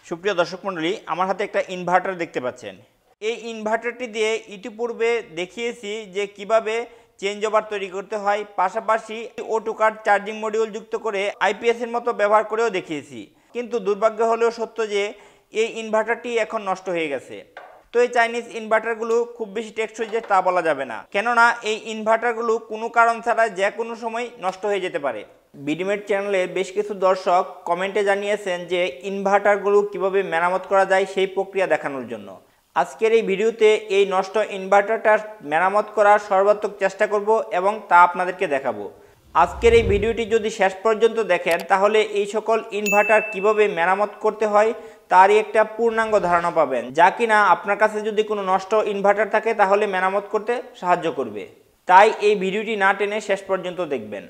সুপ্রিয় দর্শক মণ্ডলী, আমার হাতে একটা ইনভার্টার দেখতে পাচ্ছেন। এই ইনভার্টারটি দিয়ে ইতিপূর্বে দেখিয়েছি যে কিভাবে চেঞ্জ ওভার তৈরি করতে হয়, পাশাপাশি অটো কাট চার্জিং মডিউল যুক্ত করে আইপিএস এর মতো ব্যবহার করেও দেখিয়েছি। কিন্তু দুর্ভাগ্য হলেও সত্য যে এই ইনভার্টারটি এখন নষ্ট হয়ে গেছে। তো এই চাইনিজ ইনভার্টারগুলো খুব বেশি টেকসই যে তা বলা যাবে না, কেননা এই ইনভার্টারগুলো কোনো কারণ ছাড়া যে কোনো সময় নষ্ট হয়ে যেতে পারে। বিডিমেট চ্যানেলের বেশ কিছু দর্শক কমেন্টে জানিয়েছেন যে ইনভার্টারগুলো কিভাবে মেরামত করা যায় সেই প্রক্রিয়া দেখানোর জন্য। আজকের এই ভিডিওতে এই নষ্ট ইনভার্টারটার মেরামত করার সর্বাত্মক চেষ্টা করব এবং তা আপনাদেরকে দেখাবো। আজকের এই ভিডিওটি যদি শেষ পর্যন্ত দেখেন তাহলে এই সকল ইনভার্টার কিভাবে মেরামত করতে হয় তারই একটা পূর্ণাঙ্গ ধারণা পাবেন, যা কিনা আপনার কাছে যদি কোনো নষ্ট ইনভার্টার থাকে তাহলে মেরামত করতে সাহায্য করবে। তাই এই ভিডিওটি না টেনে শেষ পর্যন্ত দেখবেন।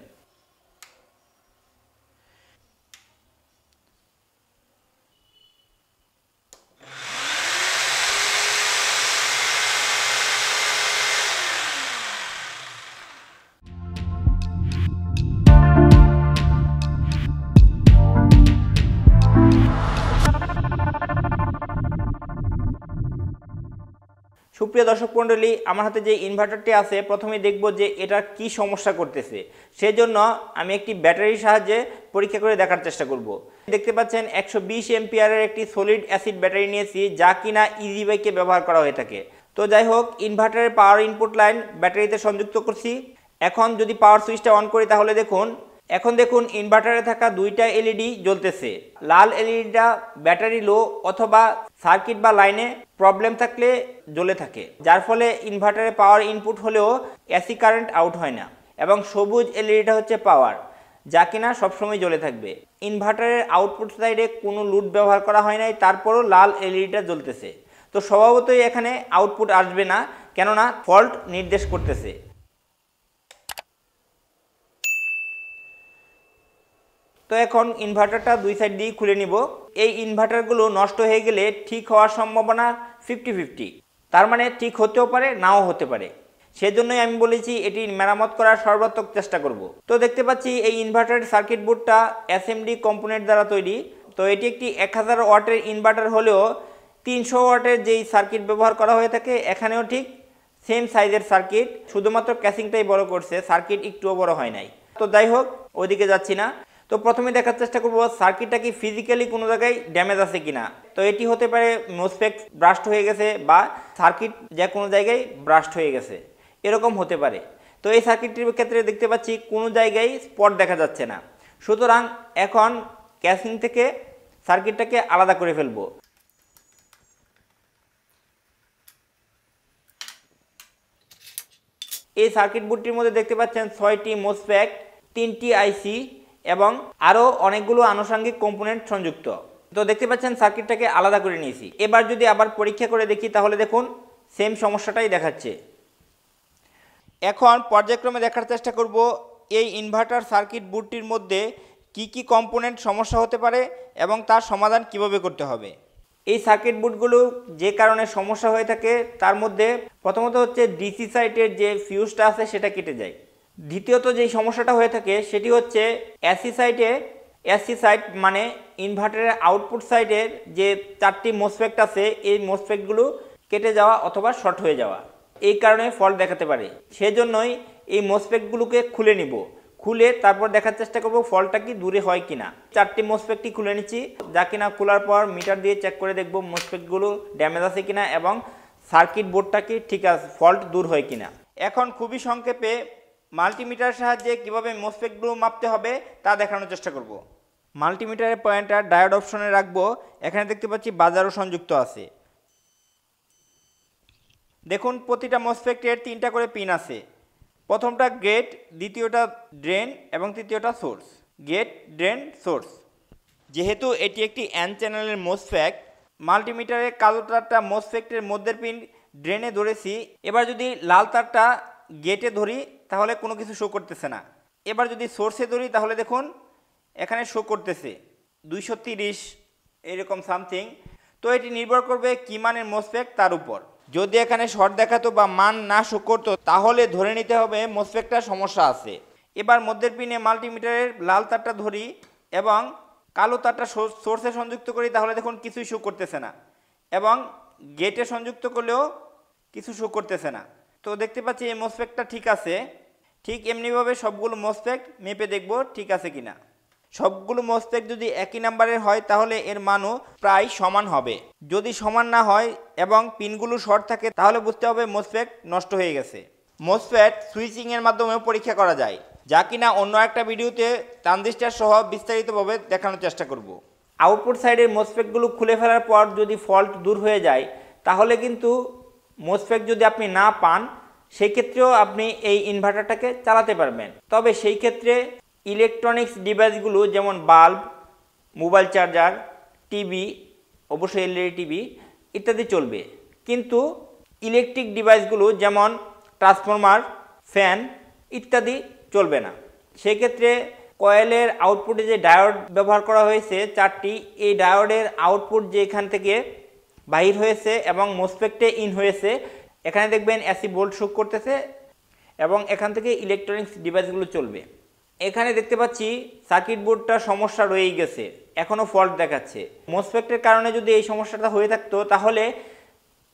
সুপ্রিয় দর্শক মণ্ডলী, আমার হাতে যে ইনভার্টারটি আছে প্রথমে দেখব যে এটা কি সমস্যা করতেছে। সেজন্য আমি একটি ব্যাটারির সাহায্যে পরীক্ষা করে দেখার চেষ্টা করব। দেখতে পাচ্ছেন 120 এম্পিয়ারের একটি সলিড অ্যাসিড ব্যাটারি নিয়েছি, যা কিনা ইজি বাইকে ব্যবহার করা হয়ে থাকে। তো যাই হোক, ইনভার্টারের পাওয়ার ইনপুট লাইন ব্যাটারিতে সংযুক্ত করছি। এখন যদি পাওয়ার সুইচটা অন করি তাহলে দেখুন ইনভার্টারে থাকা দুইটা এলইডি জ্বলতেছে। লাল এলইডিটা ব্যাটারি লো অথবা সার্কিট বা লাইনে প্রবলেম থাকলে জ্বলে থাকে, যার ফলে ইনভার্টারে পাওয়ার ইনপুট হলেও এসি কারেন্ট আউট হয় না। এবং সবুজ এলইডিটা হচ্ছে পাওয়ার, যা কিনা সবসময় জ্বলে থাকবে। ইনভার্টারের আউটপুট সাইডে কোনো লোড ব্যবহার করা হয় নাই, তারপরও লাল এলইডিটা জ্বলতেছে। তো স্বভাবতই এখানে আউটপুট আসবে না, কেননা ফল্ট নির্দেশ করতেছে। তো এখন ইনভার্টারটা দুই সাইড দিয়ে খুলে নিব। এই ইনভার্টারগুলো নষ্ট হয়ে গেলে ঠিক হওয়ার সম্ভাবনা 50-50, তার মানে ঠিক হতেও পারে নাও হতে পারে। সেজন্যই আমি বলেছি এটি মেরামত করার সর্বাত্মক চেষ্টা করব। তো দেখতে পাচ্ছি এই ইনভার্টারের সার্কিট বোর্ডটা এসএমডি কম্পোনেন্ট দ্বারা তৈরি। তো এটি একটি 1000 ওয়াটের ইনভার্টার হলেও 300 ওয়াটের যেই সার্কিট ব্যবহার করা হয়ে থাকে এখানেও ঠিক সেম সাইজের সার্কিট, শুধুমাত্র ক্যাসিংটাই বড় করছে, সার্কিট একটুও বড় হয় নাই। তো যাই হোক, ওইদিকে যাচ্ছি না। তো প্রথমে দেখার চেষ্টা করব সার্কিটটা কি ফিজিক্যালি কোনো জায়গায় ড্যামেজ আছে কিনা। তো এটি হতে পারে মোসফেট ব্রাস্ট হয়ে গেছে বা সার্কিট যে কোনো জায়গায় ব্রাস্ট হয়ে গেছে, এরকম হতে পারে। তো এই সার্কিটটির ক্ষেত্রে দেখতে পাচ্ছি কোনো জায়গায় স্পট দেখা যাচ্ছে না, সুতরাং এখন ক্যাসিং থেকে সার্কিটটাকে আলাদা করে ফেলব। এই সার্কিট বোর্ডটির মধ্যে দেখতে পাচ্ছেন 6টি মোসফেট, 3টি আইসি এবং আরও অনেকগুলো আনুষঙ্গিক কম্পোনেন্ট সংযুক্ত। তো দেখতে পাচ্ছেন সার্কিটটাকে আলাদা করে নিয়েছি। এবার যদি আবার পরীক্ষা করে দেখি তাহলে দেখুন সেম সমস্যাটাই দেখাচ্ছে। এখন পর্যায়ক্রমে দেখার চেষ্টা করব এই ইনভার্টার সার্কিট বোর্ডটির মধ্যে কি কি কম্পোনেন্ট সমস্যা হতে পারে এবং তার সমাধান কিভাবে করতে হবে। এই সার্কিট বোর্ডগুলো যে কারণে সমস্যা হয়ে থাকে তার মধ্যে প্রথমত হচ্ছে ডিসি সাইটের যে ফিউজটা আছে সেটা কেটে যায়। দ্বিতীয়ত যেই সমস্যাটা হয়ে থাকে সেটি হচ্ছে এসি সাইট মানে ইনভার্টারের আউটপুট সাইডের যে 4টি মোসফেট আছে এই মোসফেটগুলো কেটে যাওয়া অথবা শর্ট হয়ে যাওয়া, এই কারণে ফল্ট দেখাতে পারে। সেজন্যই এই মোসফেটগুলোকে খুলে নিব, খুলে তারপর দেখার চেষ্টা করব ফল্টটা কি দূরে হয় কিনা। 4টি মোসফেটটি খুলে নিচ্ছি, যা কিনা খোলার পর মিটার দিয়ে চেক করে দেখব মোসফেটগুলো ড্যামেজ আছে কিনা এবং সার্কিট বোর্ডটা কি ঠিক আছে, ফল্ট দূর হয় কিনা। এখন খুবই সংক্ষেপে মাল্টিমিটারের সাহায্যে কিভাবে মোসফেটগুলো মাপতে হবে তা দেখানোর চেষ্টা করব। মাল্টিমিটারের পয়েন্টার ডায়োড অপশনে রাখবো। এখানে দেখতে পাচ্ছি বাজারও সংযুক্ত আছে। দেখুন প্রতিটা মোসফেটের 3টা করে পিন আছে। প্রথমটা গেট, দ্বিতীয়টা ড্রেন এবং তৃতীয়টা সোর্স। Gate, drain, source. যেহেতু এটি একটি এন চ্যানেলের মোসফেট, মাল্টিমিটারের কালো তারটা মোসফেটের মধ্যের পিন ড্রেনে ধরেছি। এবার যদি লাল তারটা গেটে ধরি তাহলে কোনো কিছু শো করতেছে না। এবার যদি সোর্সে ধরি তাহলে দেখুন এখানে শো করতেছে 230 এরকম সামথিং। তো এটি নির্ভর করবে কি মানের মোসফেট তার উপর। যদি এখানে শর্ট দেখাতো বা মান না শো করতো তাহলে ধরে নিতে হবে মোসফেটটার সমস্যা আছে। এবার মধ্যের পিনে মাল্টিমিটারের লাল তারটা ধরি এবং কালো তারটা সোর্সে সংযুক্ত করি তাহলে দেখুন কিছুই শো করতেছে না, এবং গেটে সংযুক্ত করলেও কিছু শো করতেছে না। তো দেখতে পাচ্ছি এই মসফেটটা ঠিক আছে। ঠিক এমনিভাবে সবগুলো মসফেট মেপে দেখব ঠিক আছে কিনা। সবগুলো মসফেট যদি একই নাম্বারের হয় তাহলে এর মানও প্রায় সমান হবে। যদি সমান না হয় এবং পিনগুলো শর্ট থাকে তাহলে বুঝতে হবে মসফেট নষ্ট হয়ে গেছে। মসফেট সুইচিংয়ের মাধ্যমেও পরীক্ষা করা যায়, যা কিনা অন্য একটা ভিডিওতে ট্রানজিস্টর সহ বিস্তারিতভাবে দেখানোর চেষ্টা করব। আউটপুট সাইডের মসফেটগুলো খুলে ফেলার পর যদি ফল্ট দূর হয়ে যায় তাহলে কিন্তু মসফেট যদি আপনি না পান সেই ক্ষেত্রেও আপনি এই ইনভার্টারটাকে চালাতে পারবেন। তবে সেই ক্ষেত্রে ইলেকট্রনিক্স ডিভাইসগুলো যেমন বাল্ব, মোবাইল চার্জার, টিভি, অবশ্যই এলইডি টিভি ইত্যাদি চলবে, কিন্তু ইলেকট্রিক ডিভাইসগুলো যেমন ট্রান্সফরমার, ফ্যান ইত্যাদি চলবে না। সেই ক্ষেত্রে কয়েলের আউটপুটে যে ডায়োড ব্যবহার করা হয়েছে 4টি, এই ডায়োডের আউটপুট যে এখান থেকে বাহির হয়েছে এবং মসফেটে ইন হয়েছে, এখানে দেখবেন এসি ভোল্ট শো করতেছে এবং এখান থেকে ইলেকট্রনিক্স ডিভাইসগুলো চলবে। এখানে দেখতে পাচ্ছি সার্কিট বোর্ডটা সমস্যা রয়েই গেছে, এখনও ফল্ট দেখাচ্ছে। মসফেটের কারণে যদি এই সমস্যাটা হয়ে থাকতো তাহলে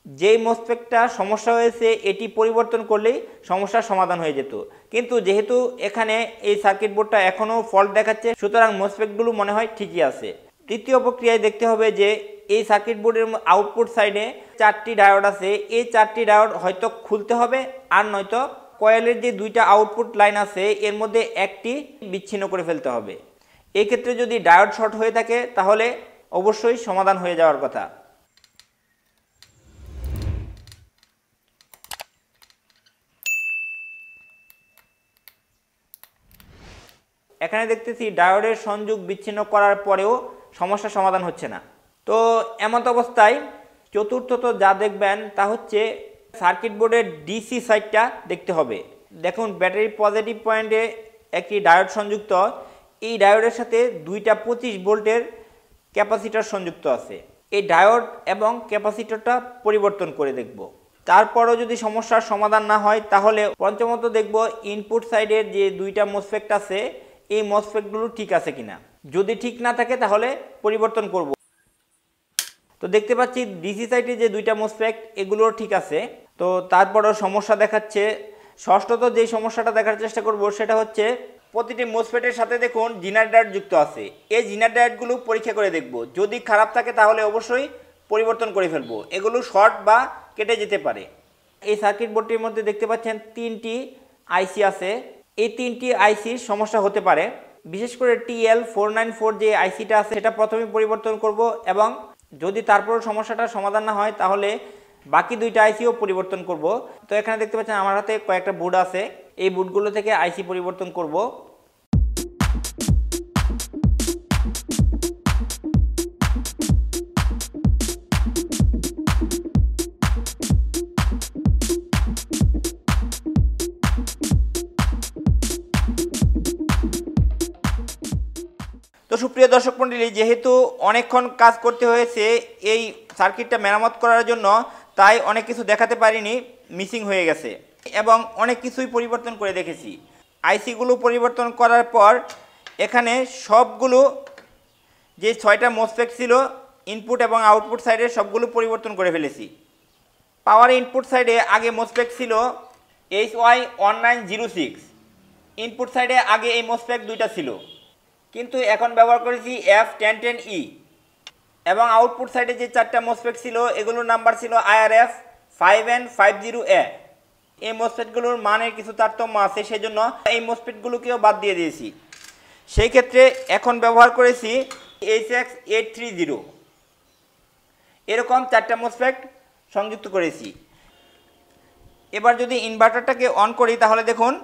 যেই মসফেটটা সমস্যা হয়েছে এটি পরিবর্তন করলেই সমস্যার সমাধান হয়ে যেত, কিন্তু যেহেতু এখানে এই সার্কিট বোর্ডটা এখনও ফল্ট দেখাচ্ছে সুতরাং মসফেটগুলো মনে হয় ঠিকই আছে। তৃতীয় প্রক্রিয়ায় দেখতে হবে যে এই সার্কিট বোর্ডের আউটপুট সাইডে 4টি ডায়োড আছে, এই 4টি ডায়োড হয়তো খুলতে হবে আর নয়তো কয়েলের যে 2টা আউটপুট লাইন আছে এর মধ্যে একটি বিচ্ছিন্ন করে ফেলতে হবে। এই ক্ষেত্রে যদি ডায়োড শর্ট হয়ে থাকে তাহলে অবশ্যই সমাধান হয়ে যাওয়ার কথা। এখানে দেখতেছি ডায়োডের সংযোগ বিচ্ছিন্ন করার পরেও সমস্যার সমাধান হচ্ছে না। তো এমত অবস্থায় চতুর্থত যা দেখবেন তা হচ্ছে সার্কিট বোর্ডের ডিসি সাইডটা দেখতে হবে। দেখুন ব্যাটারির পজিটিভ পয়েন্টে একটি ডায়োড সংযুক্ত, এই ডায়োডের সাথে 2টা 25 ভোল্টের ক্যাপাসিটর সংযুক্ত আছে। এই ডায়োড এবং ক্যাপাসিটরটা পরিবর্তন করে দেখব। তারপরও যদি সমস্যার সমাধান না হয় তাহলে পঞ্চমত দেখব ইনপুট সাইডের যে 2টা মসফেট আছে এই মসফেটগুলো ঠিক আছে কিনা। যদি ঠিক না থাকে তাহলে পরিবর্তন করব। তো দেখতে পাচ্ছি ডিসি সাইডে যে 2টা মসফেট এগুলো ঠিক আছে, তো তারপরও সমস্যা দেখাচ্ছে। ষষ্ঠত যে সমস্যাটা দেখার চেষ্টা করব সেটা হচ্ছে প্রতিটি মসফেটের সাথে দেখুন জিনার ডায়োড যুক্ত আছে। এই জিনার ডায়োডগুলো পরীক্ষা করে দেখব, যদি খারাপ থাকে তাহলে অবশ্যই পরিবর্তন করে ফেলবো, এগুলো শর্ট বা কেটে যেতে পারে। এই সার্কিট বোর্ডটির মধ্যে দেখতে পাচ্ছেন 3টি আইসি আছে, এই 3টি আইসির সমস্যা হতে পারে। বিশেষ করে TL494 যে আইসিটা আছে সেটা প্রথমে পরিবর্তন করব, এবং যদি তারপর সমস্যাটা সমাধান না হয় তাহলে বাকি 2টা আইসিও পরিবর্তন করব। তো এখানে দেখতে পাচ্ছেন আমার হাতে কয়েকটা বোর্ড আছে, এই বোর্ডগুলো থেকে আইসি পরিবর্তন করব। তো সুপ্রিয় দর্শক মণ্ডলী, যেহেতু অনেকক্ষণ কাজ করতে হয়েছে এই সার্কিটটা মেরামত করার জন্য, তাই অনেক কিছু দেখাতে পারিনি, মিসিং হয়ে গেছে এবং অনেক কিছুই পরিবর্তন করে দেখেছি। আইসিগুলো পরিবর্তন করার পর এখানে সবগুলো যে 6টা মসফেট ছিল ইনপুট এবং আউটপুট সাইডে সবগুলো পরিবর্তন করে ফেলেছি। পাওয়ার ইনপুট সাইডে আগে মসফেট ছিল HY1906, ইনপুট সাইডে আগে এই মসফেট 2টা ছিল, কিন্তু এখন ব্যবহার করেছি F1010E। এবং আউটপুট সাইডে যে 4টা মসফেট ছিল এগুলোর নাম্বার ছিল IRF5N50A। এই মসফেটগুলোর মানের কিছু তারতম্য আছে, সেজন্য এই মসফেটগুলোকেও বাদ দিয়ে দিয়েছি। সেই ক্ষেত্রে এখন ব্যবহার করেছি HX830। এরকম 4টা মসফেট সংযুক্ত করেছি। এবার যদি ইনভার্টারটাকে অন করি তাহলে দেখুন,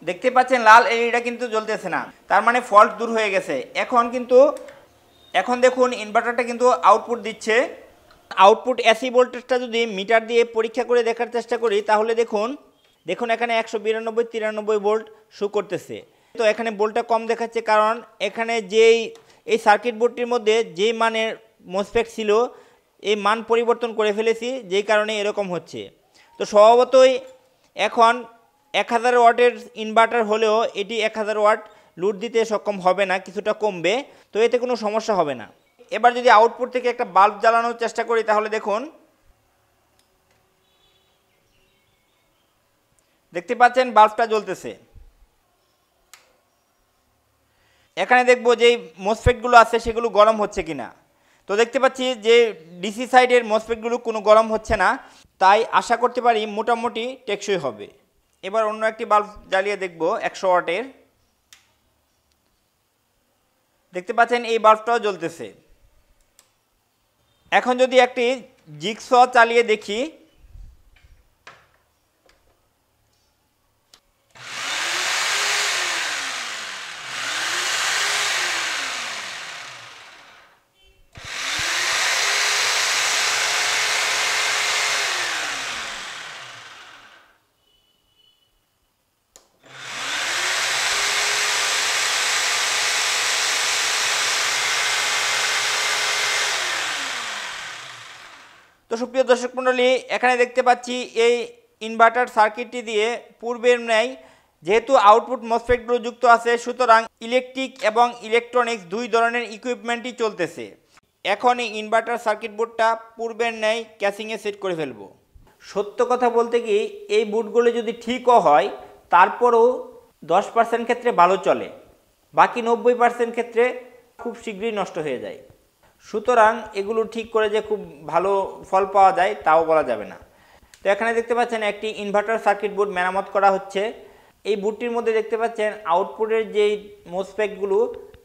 দেখতে পাচ্ছেন লাল এলইডিটা কিন্তু জ্বলতেছে না, তার মানে ফল্ট দূর হয়ে গেছে। এখন দেখুন ইনভার্টারটা কিন্তু আউটপুট দিচ্ছে। আউটপুট এসি ভোল্টেজটা যদি মিটার দিয়ে পরীক্ষা করে দেখার চেষ্টা করি তাহলে দেখুন এখানে 192-93 ভোল্ট শো করতেছে। তো এখানে ভোল্টটা কম দেখাচ্ছে কারণ এখানে এই সার্কিট বোর্ডটির মধ্যে যেই মানের মসফেট ছিল এই মান পরিবর্তন করে ফেলেছি, যেই কারণে এরকম হচ্ছে। তো স্বভাবতই এখন 1000 ওয়াটের ইনভার্টার হলেও এটি 1000 ওয়াট লোড দিতে সক্ষম হবে না, কিছুটা কমবে, তো এতে কোনো সমস্যা হবে না। এবার যদি আউটপুট থেকে একটা বাল্ব জ্বালানোর চেষ্টা করি তাহলে দেখুন, দেখতে পাচ্ছেন বাল্বটা জ্বলতেছে। এখানে দেখব যে মসফেটগুলো আছে সেগুলো গরম হচ্ছে কিনা। তো দেখতে পাচ্ছি যে ডিসি সাইডের মসফেটগুলো কোনো গরম হচ্ছে না, তাই আশা করতে পারি মোটামুটি টেকসই হবে। এবার অন্য একটি বাল্ব জ্বালিয়ে দেখব 100 ওয়াটের। দেখতে পাচ্ছেন এই বাল্বটাও জ্বলতেছে। এখন যদি একটি জিগস চালিয়ে দেখি, তো সুপ্রিয় দর্শক মণ্ডলী, এখানে দেখতে পাচ্ছি এই ইনভার্টার সার্কিটটি দিয়ে পূর্বের ন্যায় যেহেতু আউটপুট মসফেটগুলো যুক্ত আছে, সুতরাং ইলেকট্রিক এবং ইলেকট্রনিক্স দুই ধরনের ইকুইপমেন্টই চলতেছে। এখন এই ইনভার্টার সার্কিট বোর্ডটা পূর্বের ন্যায় ক্যাসিংয়ে সেট করে ফেলবো। সত্য কথা বলতে কি, এই বোর্ডগুলো যদি ঠিকও হয় তারপরেও 10% ক্ষেত্রে ভালো চলে, বাকি 90% ক্ষেত্রে খুব শীঘ্রই নষ্ট হয়ে যায়। সুতরাং এগুলো ঠিক করে যে খুব ভালো ফল পাওয়া যায় তাও বলা যাবে না। তো এখানে দেখতে পাচ্ছেন একটি ইনভার্টার সার্কিট বোর্ড মেরামত করা হচ্ছে। এই বোর্ডটির মধ্যে দেখতে পাচ্ছেন আউটপুটের যেই মসফেটগুলো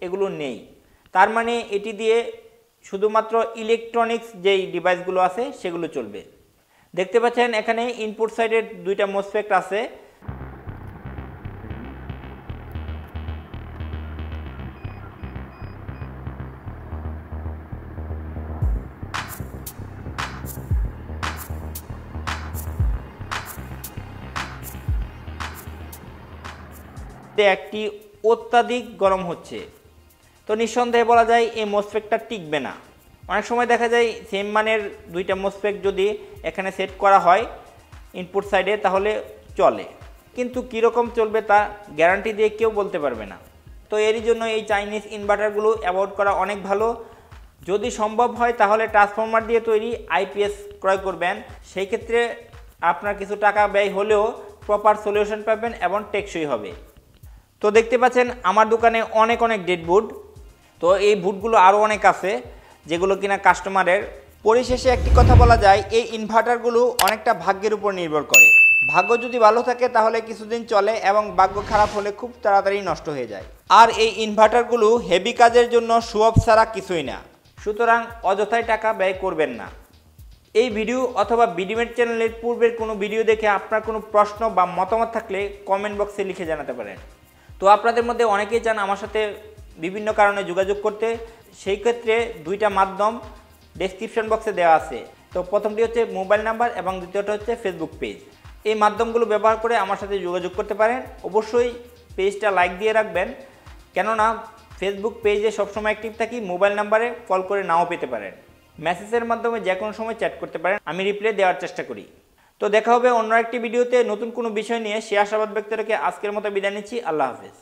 এগুলো নেই, তার মানে এটি দিয়ে শুধুমাত্র ইলেকট্রনিক্স যেই ডিভাইসগুলো আছে সেগুলো চলবে। দেখতে পাচ্ছেন এখানে ইনপুট সাইডের দুইটা মসফেট আছে। একটি অত্যাধিক গরম হচ্ছে, তো নিঃসন্দেহে বলা যায় এই মসফেটটা টিকবে না। অনেক সময় দেখা যায় সেম মানের দুইটা মসফেট যদি এখানে সেট করা হয় ইনপুট সাইডে তাহলে চলে, কিন্তু কীরকম চলবে তা গ্যারান্টি দিয়ে কেউ বলতে পারবে না। তো এরই জন্য এই চাইনিজ ইনভার্টারগুলো অ্যাভয়েড করা অনেক ভালো। যদি সম্ভব হয় তাহলে ট্রান্সফরমার দিয়ে তৈরি আইপিএস ক্রয় করবেন, সেই ক্ষেত্রে আপনার কিছু টাকা ব্যয় হলেও প্রপার সলিউশন পাবেন এবং টেকসই হবে। তো দেখতে পাচ্ছেন আমার দোকানে অনেক ডেড বুট, তো এই বুটগুলো আরও অনেক আছে যেগুলো কিনা কাস্টমারের। পরিশেষে একটি কথা বলা যায়, এই ইনভার্টারগুলো অনেকটা ভাগ্যের উপর নির্ভর করে। ভাগ্য যদি ভালো থাকে তাহলে কিছুদিন চলে এবং ভাগ্য খারাপ হলে খুব তাড়াতাড়ি নষ্ট হয়ে যায়। আর এই ইনভার্টারগুলো হেভি কাজের জন্য শো অফ ছাড়া কিছুই না, সুতরাং অযথায় টাকা ব্যয় করবেন না। এই ভিডিও অথবা বিডিমেট চ্যানেলের পূর্বের কোনো ভিডিও দেখে আপনার কোনো প্রশ্ন বা মতামত থাকলে কমেন্ট বক্সে লিখে জানাতে পারেন। তো আপনাদের মধ্যে অনেকেই চান আমার সাথে বিভিন্ন কারণে যোগাযোগ করতে, সেই ক্ষেত্রে দুইটা মাধ্যম ডেসক্রিপশন বক্সে দেওয়া আছে। তো প্রথমটি হচ্ছে মোবাইল নাম্বার এবং দ্বিতীয়টা হচ্ছে ফেসবুক পেজ। এই মাধ্যমগুলো ব্যবহার করে আমার সাথে যোগাযোগ করতে পারেন। অবশ্যই পেজটা লাইক দিয়ে রাখবেন, কেননা ফেসবুক পেজে সবসময় অ্যাক্টিভ থাকি, মোবাইল নাম্বারে কল করে নাও পেতে পারেন। মেসেজের মাধ্যমে যে কোনো সময় চ্যাট করতে পারেন, আমি রিপ্লাই দেওয়ার চেষ্টা করি। তো দেখা হবে অন্য একটি ভিডিওতে নতুন কোনো বিষয় নিয়ে। সে আশাবাদ ব্যক্ত রেখে আজকের মতো বিদায় নিচ্ছি। আল্লাহ হাফেজ।